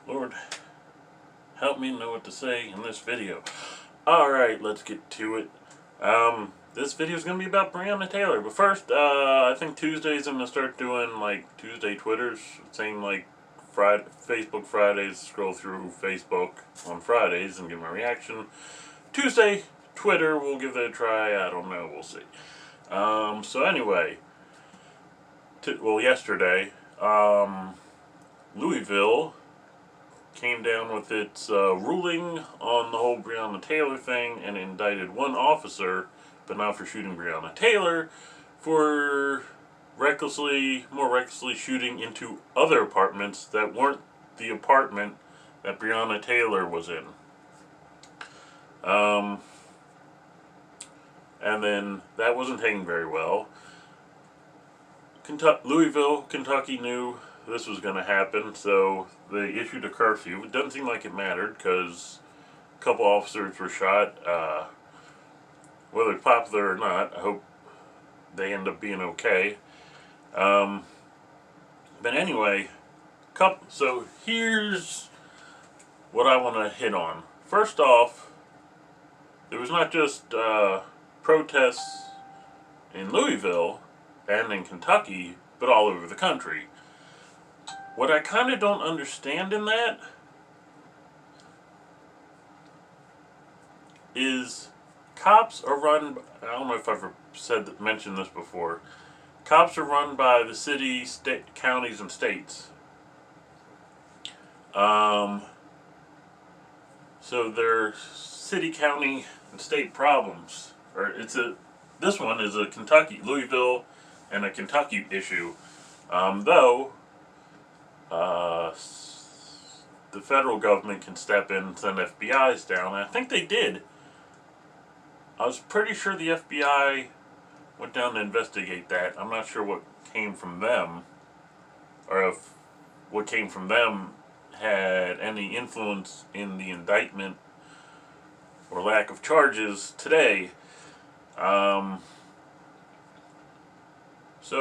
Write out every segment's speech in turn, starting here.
Lord, help me know what to say in this video. Alright, let's get to it. This video is going to be about Breonna Taylor. But first, I think Tuesdays I'm going to start doing, like, Tuesday Twitters. Saying, like, Facebook Fridays, scroll through Facebook on Fridays and give my reaction. Tuesday, Twitter, we'll give that a try. I don't know, we'll see. So anyway, yesterday, Louisville came down with its ruling on the whole Breonna Taylor thing and indicted one officer, but not for shooting Breonna Taylor, for more recklessly shooting into other apartments that weren't the apartment that Breonna Taylor was in. And then that wasn't taken very well. Louisville, Kentucky knew this was going to happen, so they issued a curfew. It doesn't seem like it mattered because a couple officers were shot. Whether it's popular or not, I hope they end up being okay. But anyway, so here's what I want to hit on. First off, there was not just protests in Louisville and in Kentucky, but all over the country. What I kind of don't understand in that is cops are run, I don't know if I've mentioned this before, cops are run by the city, state, counties, and states. So they're city, county, and state problems. This one is a Louisville and a Kentucky issue. Though the federal government can step in and send FBI's down. And I think they did. I was pretty sure the FBI went down to investigate that. I'm not sure what came from them, or if what came from them had any influence in the indictment or lack of charges today. So,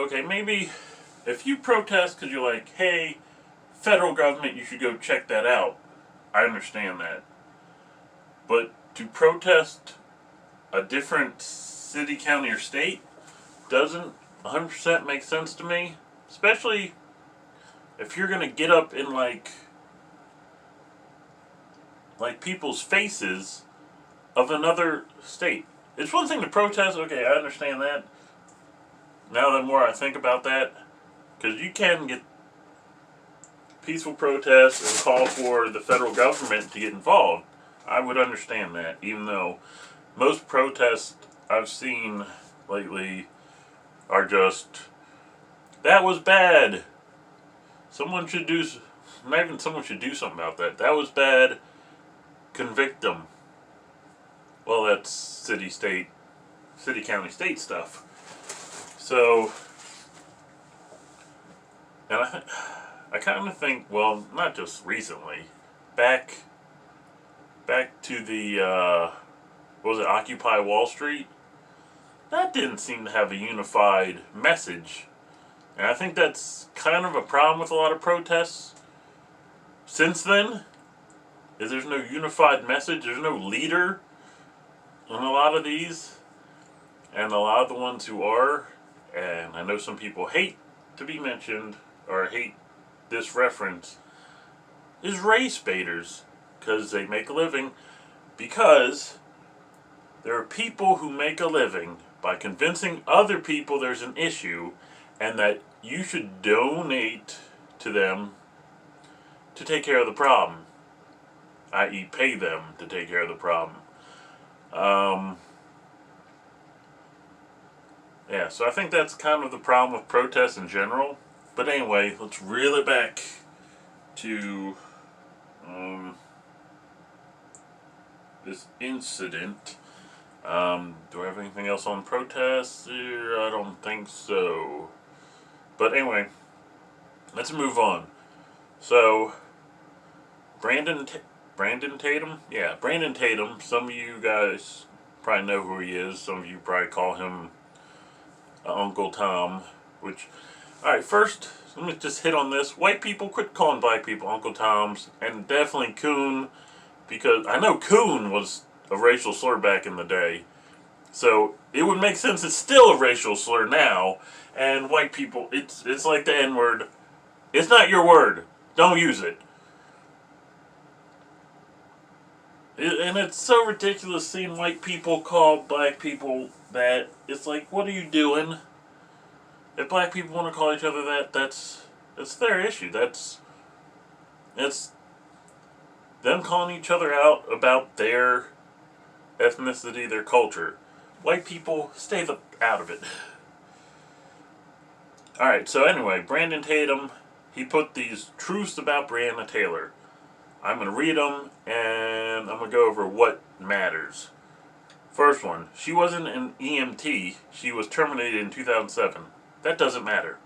okay, maybe if you protest because you're like, hey, federal government, you should go check that out. I understand that. But to protest a different city, county, or state doesn't 100% make sense to me. Especially if you're going to get up in like people's faces of another state. It's one thing to protest, okay, I understand that. Now the more I think about that, because you can get peaceful protests and call for the federal government to get involved. I would understand that, even though most protests I've seen lately are just, that was bad. Someone should do something about that. That was bad. Convict them. Well, that's city, county, state stuff. So, and I kind of think, well, not just recently, back to the, Occupy Wall Street? That didn't seem to have a unified message. And I think that's kind of a problem with a lot of protests since then, is there's no unified message, there's no leader on a lot of these. And a lot of the ones who are, and I know some people hate to be mentioned, or hate this reference, is race baiters, because they make a living, because there are people who make a living by convincing other people there's an issue and that you should donate to them to take care of the problem, i.e. pay them to take care of the problem. Yeah, so I think that's kind of the problem with protests in general. But anyway, let's reel it back to this incident. Do I have anything else on protests here? I don't think so. But anyway, let's move on. So, Brandon Tatum? Yeah, Brandon Tatum. Some of you guys probably know who he is. Some of you probably call him Uncle Tom. Alright, first, let me just hit on this. White people, quit calling black people Uncle Toms, and definitely coon, because I know coon was a racial slur back in the day. So it would make sense it's still a racial slur now, and white people, it's like the N-word. It's not your word. Don't use it. And it's so ridiculous seeing white people call black people that. It's like, what are you doing? If black people want to call each other that, that's their issue. That's them calling each other out about their ethnicity, their culture. White people, stay out of it. Alright, so anyway, Brandon Tatum, he put these truths about Breonna Taylor. I'm going to read them, and I'm going to go over what matters. First one, she wasn't an EMT. She was terminated in 2007. That doesn't matter.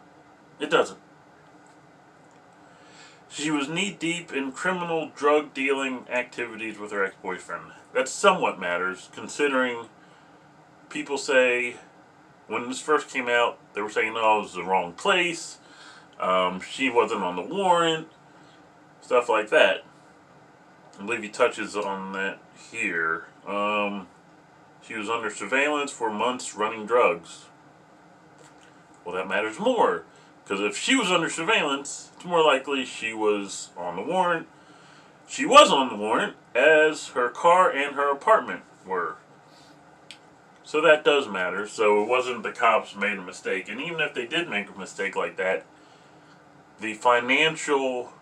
It doesn't. She was knee-deep in criminal drug dealing activities with her ex-boyfriend. That somewhat matters, considering people say, when this first came out, they were saying, oh, it was the wrong place, she wasn't on the warrant, stuff like that. I believe he touches on that here. She was under surveillance for months running drugs. Well, that matters more, because if she was under surveillance, it's more likely she was on the warrant. She was on the warrant, as her car and her apartment were. So that does matter. So it wasn't the cops made a mistake. And even if they did make a mistake like that, the financial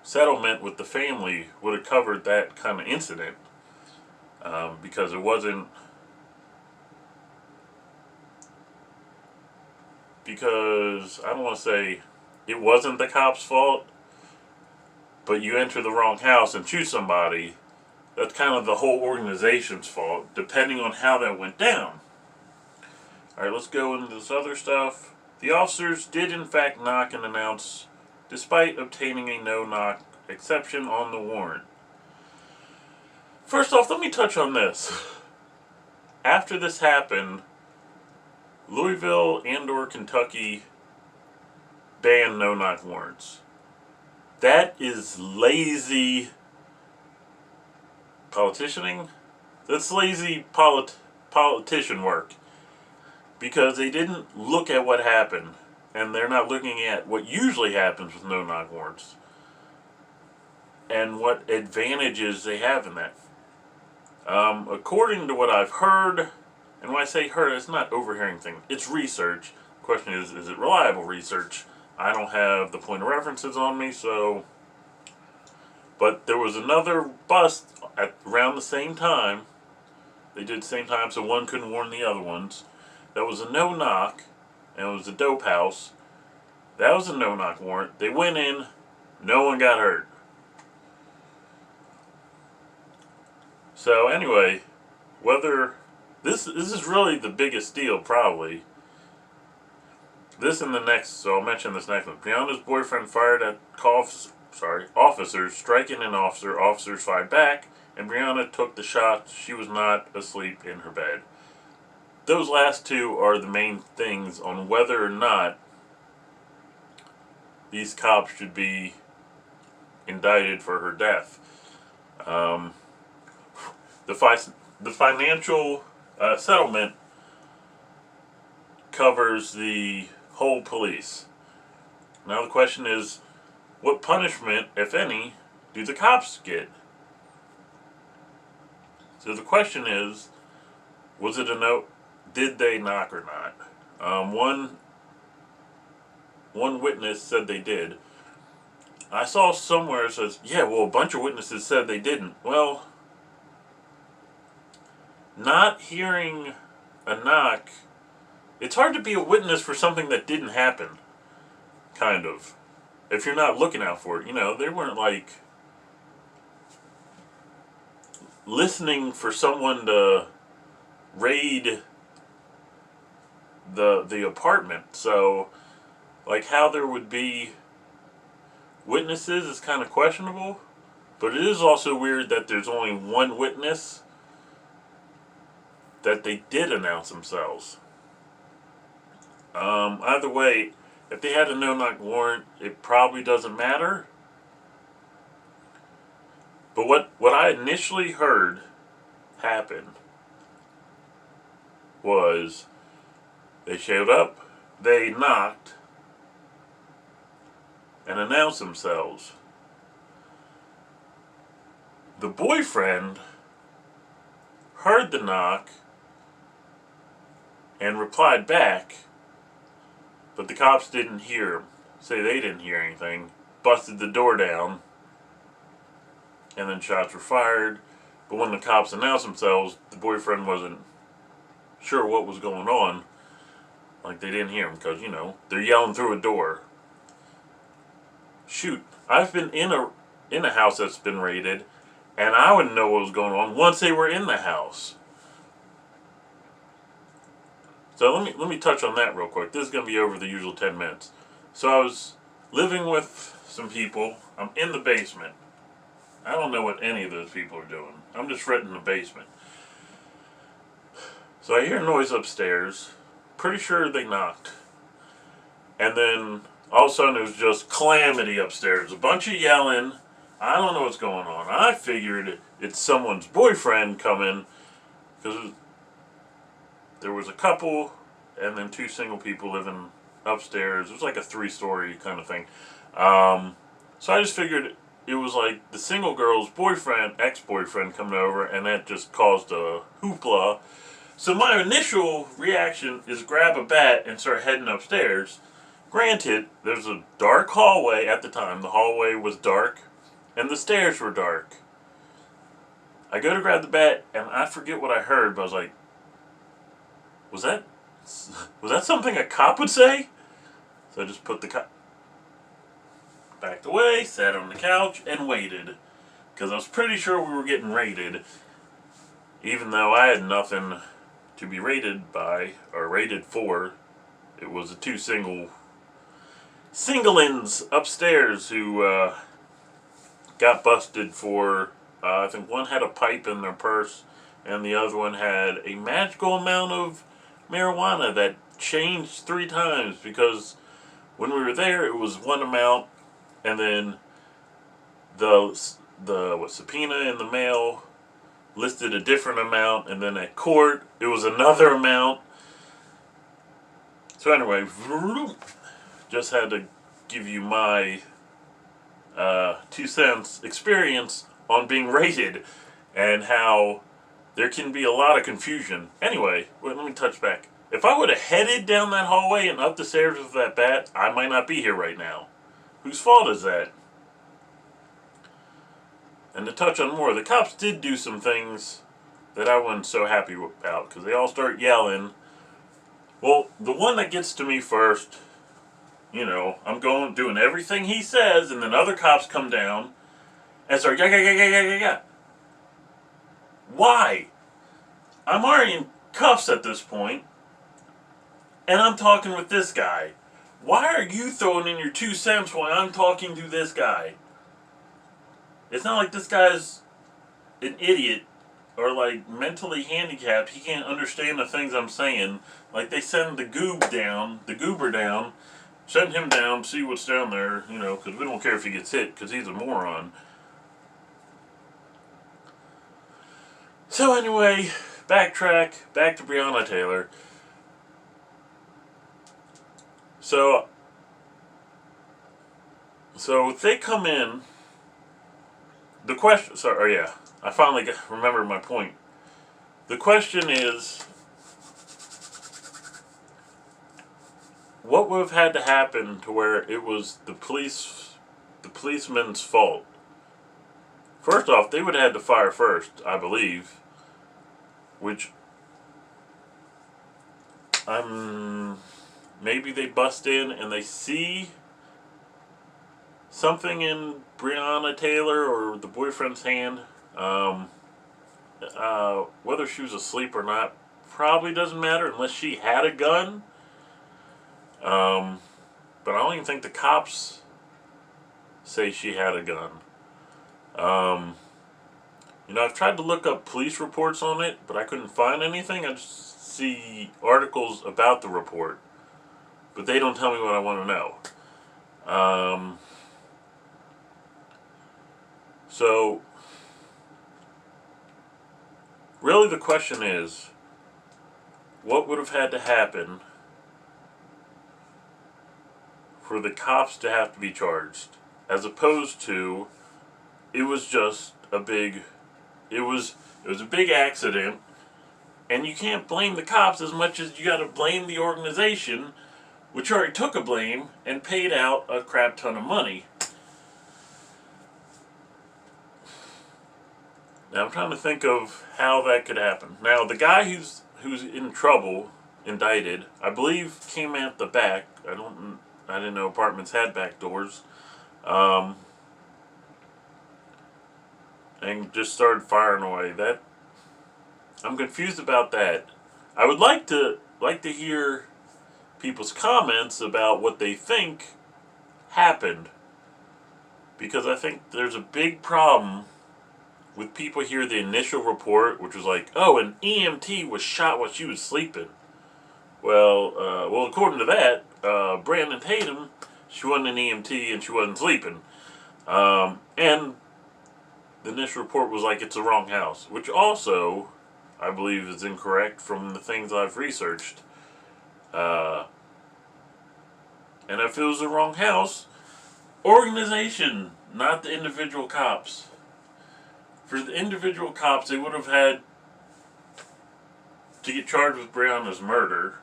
settlement with the family would have covered that kind of incident, because it wasn't, because I don't want to say it wasn't the cops' fault, but you enter the wrong house and shoot somebody, that's kind of the whole organization's fault, depending on how that went down. Alright, let's go into this other stuff. The officers did in fact knock and announce, despite obtaining a no-knock exception on the warrant. First off, let me touch on this. After this happened, Louisville and/or Kentucky banned no-knock warrants. That is lazy politicianing. That's lazy politician work. Because they didn't look at what happened, and they're not looking at what usually happens with no-knock warrants, and what advantages they have in that. According to what I've heard, and when I say heard, it's not overhearing things, it's research. The question is it reliable research? I don't have the point of references on me, so. But there was another bust at around the same time. They did the same time, so one couldn't warn the other ones. That was a no-knock, and it was a dope house. That was a no-knock warrant. They went in, no one got hurt. So anyway, whether this is really the biggest deal, probably. This and the next, so I'll mention this next one. Breonna's boyfriend fired at officers, striking an officer. Officers fired back, and Breonna took the shot. She was not asleep in her bed. Those last two are the main things on whether or not these cops should be indicted for her death. The financial settlement covers the whole police. Now the question is, what punishment, if any, do the cops get? So the question is, was it a no? Did they knock or not? One witness said they did. I saw somewhere it says, yeah, well, a bunch of witnesses said they didn't. Well, not hearing a knock, it's hard to be a witness for something that didn't happen, kind of. If you're not looking out for it. You know, they weren't like listening for someone to raid the apartment. So, like, how there would be witnesses is kind of questionable. But it is also weird that there's only one witness that they did announce themselves. Either way, if they had a no-knock warrant, it probably doesn't matter. But what I initially heard happen was they showed up, they knocked, and announced themselves. The boyfriend heard the knock and replied back, but the cops didn't hear him. Say they didn't hear anything. Busted the door down, and then shots were fired. But when the cops announced themselves, the boyfriend wasn't sure what was going on. Like, they didn't hear him because, they're yelling through a door. Shoot, I've been in a house that's been raided, and I wouldn't know what was going on once they were in the house. So let me touch on that real quick. This is going to be over the usual 10 minutes. So I was living with some people. I'm in the basement. I don't know what any of those people are doing. I'm just right in the basement. So I hear a noise upstairs. Pretty sure they knocked. And then all of a sudden it was just calamity upstairs. A bunch of yelling. I don't know what's going on. I figured it's someone's boyfriend coming, because there was a couple and then two single people living upstairs. It was like a 3-story kind of thing. So I just figured it was like the single girl's boyfriend, ex-boyfriend coming over, and that just caused a hoopla. So my initial reaction is grab a bat and start heading upstairs. Granted, there's a dark hallway at the time. The hallway was dark, and the stairs were dark. I go to grab the bat, and I forget what I heard, but I was like, was that something a cop would say? So I just put the cop backed away, sat on the couch, and waited. Because I was pretty sure we were getting raided, even though I had nothing to be raided by, or raided for. It was the two single-ins upstairs who got busted for, I think one had a pipe in their purse, and the other one had a magical amount of marijuana that changed 3 times, because when we were there it was one amount, and then the subpoena in the mail listed a different amount, and then at court it was another amount. So anyway, just had to give you my 2 cents experience on being raided and how there can be a lot of confusion. Anyway, let me touch back. If I would have headed down that hallway and up the stairs with that bat, I might not be here right now. Whose fault is that? And to touch on more, the cops did do some things that I wasn't so happy about, because they all start yelling. Well, the one that gets to me first, I'm doing everything he says, and then other cops come down and start yeah. Why? I'm already in cuffs at this point, and I'm talking with this guy. Why are you throwing in your 2 cents while I'm talking to this guy? It's not like this guy's an idiot or like mentally handicapped. He can't understand the things I'm saying. Like, they send the goober down, send him down, see what's down there, because we don't care if he gets hit, because he's a moron. So anyway, back to Breonna Taylor. So if they come in, the question, I finally remembered my point. The question is, what would have had to happen to where it was the policeman's fault? First off, they would have had to fire first, I believe, which maybe they bust in and they see something in Breonna Taylor or the boyfriend's hand. Whether she was asleep or not probably doesn't matter unless she had a gun. But I don't even think the cops say she had a gun. I've tried to look up police reports on it, but I couldn't find anything. I just see articles about the report. but they don't tell me what I want to know. So, really the question is, what would have had to happen for the cops to have to be charged, as opposed to it was just a big, it was a big accident, and you can't blame the cops as much as you got to blame the organization, which already took a blame and paid out a crap ton of money. Now I'm trying to think of how that could happen. Now the guy who's in trouble, indicted, I believe came at the back. I didn't know apartments had back doors. And just started firing away. That I'm confused about that. I would like to hear people's comments about what they think happened, because I think there's a big problem with people hear the initial report, which was like, oh, an EMT was shot while she was sleeping. Well, according to that, Breonna Taylor, she wasn't an EMT and she wasn't sleeping. And the initial report was like, it's the wrong house, which also, I believe, is incorrect from the things I've researched. And if it was the wrong house, organization, not the individual cops. For the individual cops, they would have had to get charged with Breonna's murder.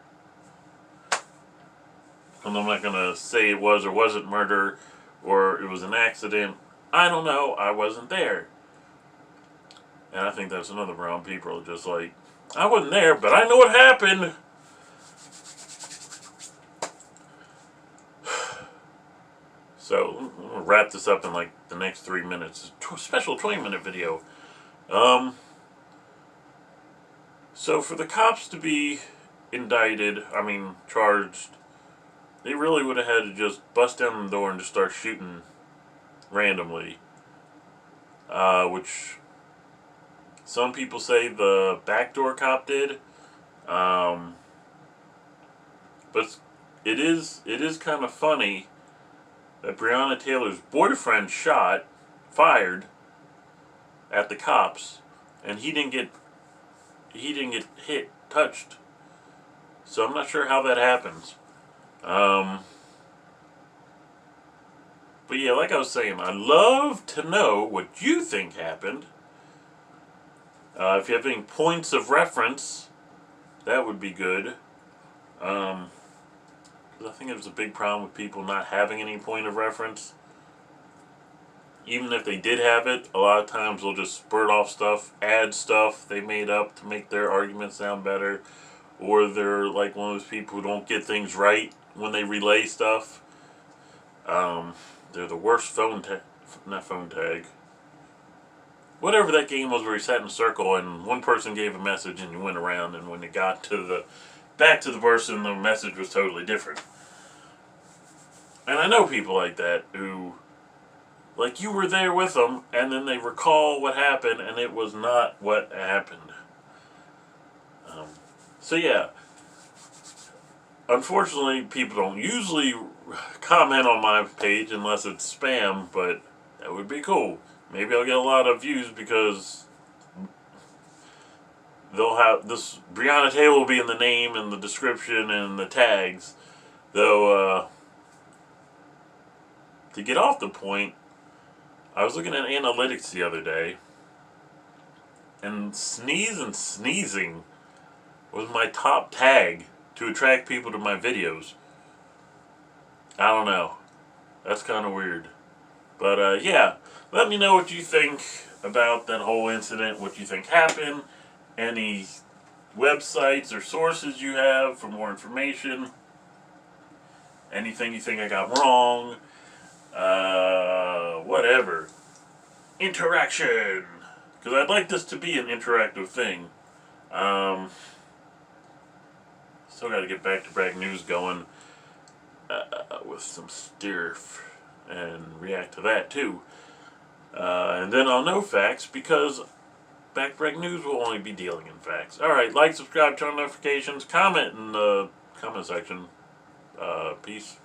And I'm not going to say it was or wasn't murder, or it was an accident. I don't know. I wasn't there. And I think that's another problem. People are just like, I wasn't there, but I know what happened. So, I'm going to wrap this up in like the next 3 minutes. Special 20-minute video. So for the cops to be indicted, charged, they really would have had to just bust down the door and just start shooting randomly. Which some people say the backdoor cop did. But it is kind of funny that Breonna Taylor's boyfriend fired at the cops, and he didn't get touched. So I'm not sure how that happens. But yeah, like I was saying, I'd love to know what you think happened. If you have any points of reference, that would be good. Because I think there's a big problem with people not having any point of reference. Even if they did have it, a lot of times they'll just spurt off stuff, add stuff they made up to make their argument sound better. Or they're like one of those people who don't get things right when they relay stuff. They're the worst not phone tag. Whatever that game was where you sat in a circle and one person gave a message and you went around, and when it got back to the person, the message was totally different. And I know people like that who, like, you were there with them and then they recall what happened and it was not what happened. So yeah, unfortunately people don't usually comment on my page unless it's spam, but that would be cool. Maybe I'll get a lot of views because they'll have this. Breonna Taylor will be in the name and the description and the tags. Though, to get off the point, I was looking at analytics the other day, and sneezing was my top tag to attract people to my videos. I don't know. That's kind of weird. But, yeah. Let me know what you think about that whole incident, what you think happened, any websites or sources you have for more information, anything you think I got wrong, whatever. Interaction! Because I'd like this to be an interactive thing. Still got to get back to Bragg News going with some stuff and react to that too. And then I'll know facts, because Bragg News will only be dealing in facts. Alright, like, subscribe, turn on notifications, comment in the comment section. Peace.